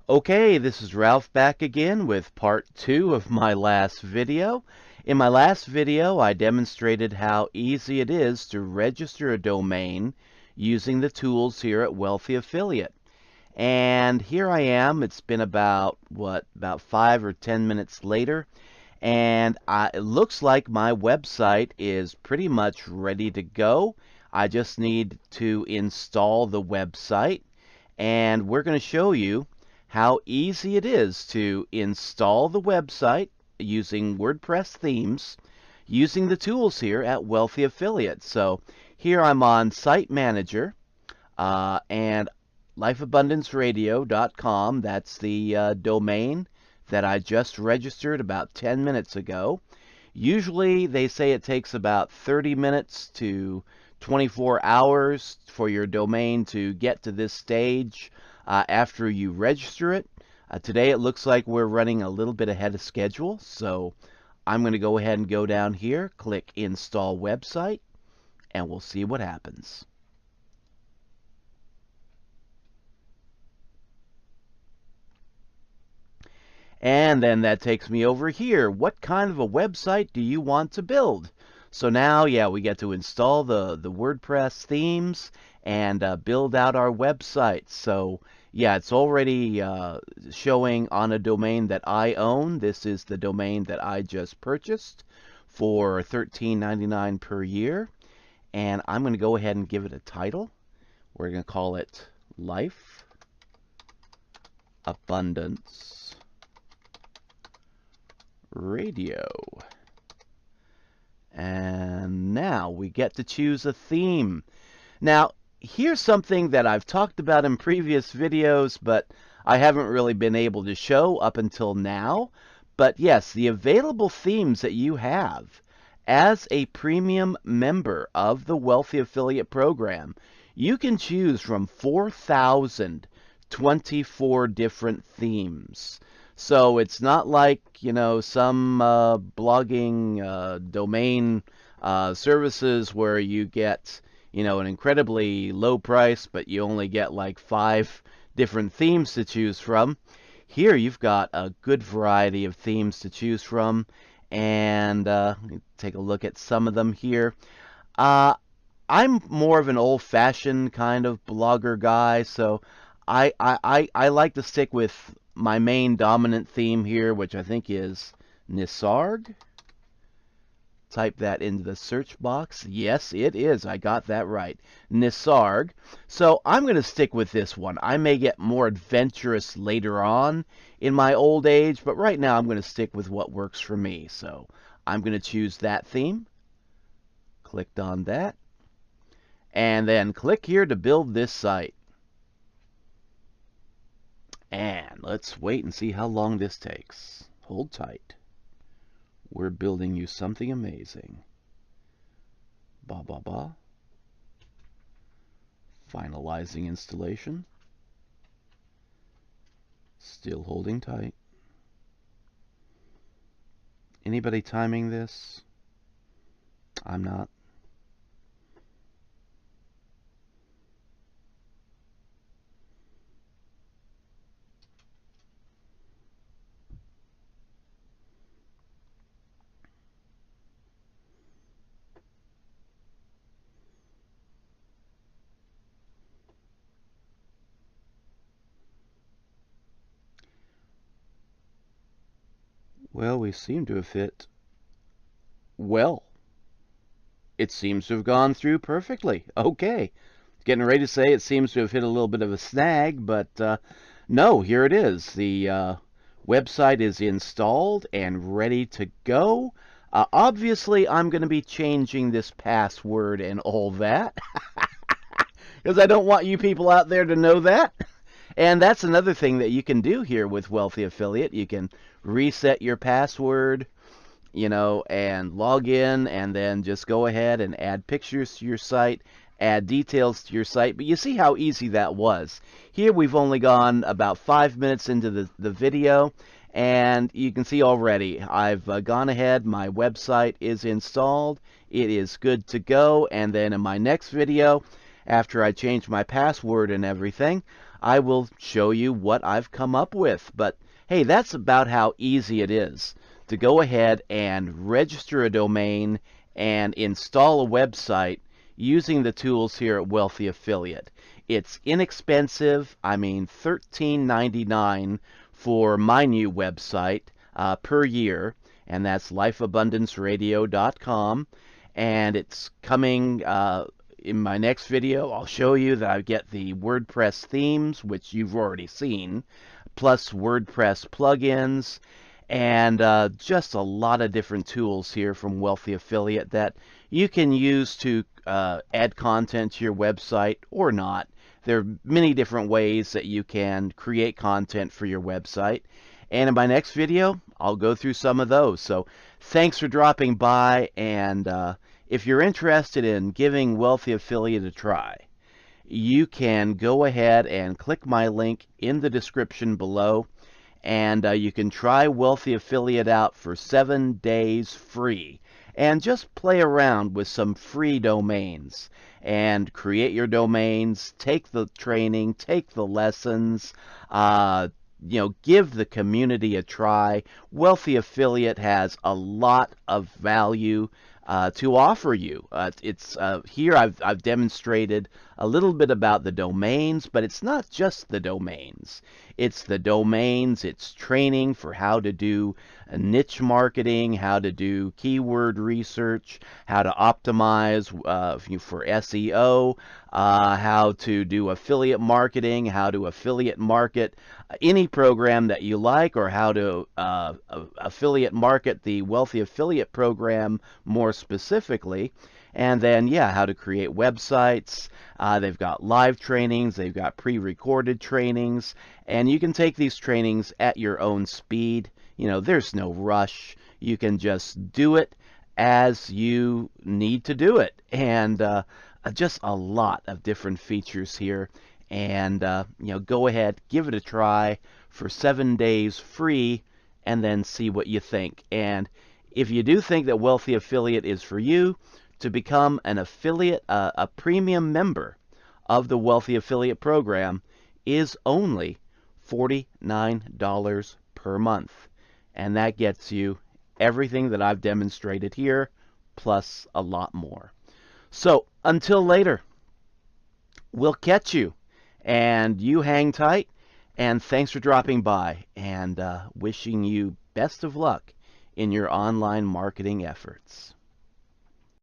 Okay, this is Ralph back again with part 2 of my last video. In my last video, I demonstrated how easy it is to register a domain using the tools here at Wealthy Affiliate. And here I am. It's been about 5 or 10 minutes later, and it looks like my website is pretty much ready to go. I just need to install the website, and we're going to show you how easy it is to install the website using WordPress themes using the tools here at Wealthy Affiliate. So here I'm on Site Manager, and lifeabundanceradio.com. That's the domain that I just registered about 10 minutes ago. Usually they say it takes about 30 minutes to 24 hours for your domain to get to this stage after you register it. Today it looks like we're running a little bit ahead of schedule, so I'm going to go ahead and go down here, click Install Website, and we'll see what happens. And then that takes me over here. What kind of a website do you want to build? So now, yeah, we get to install the WordPress themes and build out our website. So yeah, it's already showing on a domain that I own. This is the domain that I just purchased for $13.99 per year. And I'm going to go ahead and give it a title. We're going to call it Life Abundance Radio. And now we get to choose a theme. Now, here's something that I've talked about in previous videos, but I haven't really been able to show up until now. But yes, the available themes that you have as a premium member of the Wealthy Affiliate Program, you can choose from 4,024 different themes. So it's not like, some blogging domain services where you get, an incredibly low price, but you only get like 5 different themes to choose from. Here you've got a good variety of themes to choose from, and take a look at some of them here. I'm more of an old-fashioned kind of blogger guy, so I like to stick with my main dominant theme here, which I think is Nisarg. Type that into the search box. Yes, it is. I got that right. Nisarg. So I'm going to stick with this one. I may get more adventurous later on in my old age, but right now I'm going to stick with what works for me. So I'm going to choose that theme. Clicked on that. And then click here to build this site. And let's wait and see how long this takes. Hold tight. We're building you something amazing. Ba ba ba. Finalizing installation. Still holding tight. Anybody timing this? I'm not. Well, we seem to have hit. Well, it seems to have gone through perfectly. Okay. Getting ready to say it seems to have hit a little bit of a snag, but no, here it is. The website is installed and ready to go. Obviously, I'm going to be changing this password and all that because I don't want you people out there to know that. And that's another thing that you can do here with Wealthy Affiliate. You can reset your password, and log in, and then just go ahead and add pictures to your site, add details to your site. But you see how easy that was. Here we've only gone about 5 minutes into the video, and you can see already I've gone ahead, my website is installed, it is good to go. And then in my next video, after I change my password and everything, I will show you what I've come up with. But hey, that's about how easy it is to go ahead and register a domain and install a website using the tools here at Wealthy Affiliate. It's inexpensive. I mean, $13.99 for my new website per year, and that's lifeabundanceradio.com. And it's coming in my next video. I'll show you that I get the WordPress themes, which you've already seen, plus WordPress plugins, and just a lot of different tools here from Wealthy Affiliate that you can use to add content to your website or not. There are many different ways that you can create content for your website. And in my next video, I'll go through some of those. So thanks for dropping by. And if you're interested in giving Wealthy Affiliate a try, you can go ahead and click my link in the description below. And you can try Wealthy Affiliate out for 7 days free. And just play around with some free domains and create your domains, take the training, take the lessons, give the community a try. Wealthy Affiliate has a lot of value to offer you. Here I've demonstrated a little bit about the domains, but it's not just the domains. It's the domains, it's training for how to do niche marketing, how to do keyword research, how to optimize for SEO, how to do affiliate marketing, how to affiliate market any program that you like, or how to affiliate market the Wealthy Affiliate program more specifically. And then, how to create websites. They've got live trainings, they've got pre-recorded trainings, and you can take these trainings at your own speed. There's no rush. You can just do it as you need to do it. And just a lot of different features here. And, go ahead, give it a try for 7 days free, and then see what you think. And if you do think that Wealthy Affiliate is for you, to become an affiliate, a premium member of the Wealthy Affiliate program is only $49 per month. And that gets you everything that I've demonstrated here, plus a lot more. So until later, we'll catch you. And you hang tight. And thanks for dropping by. And wishing you best of luck in your online marketing efforts.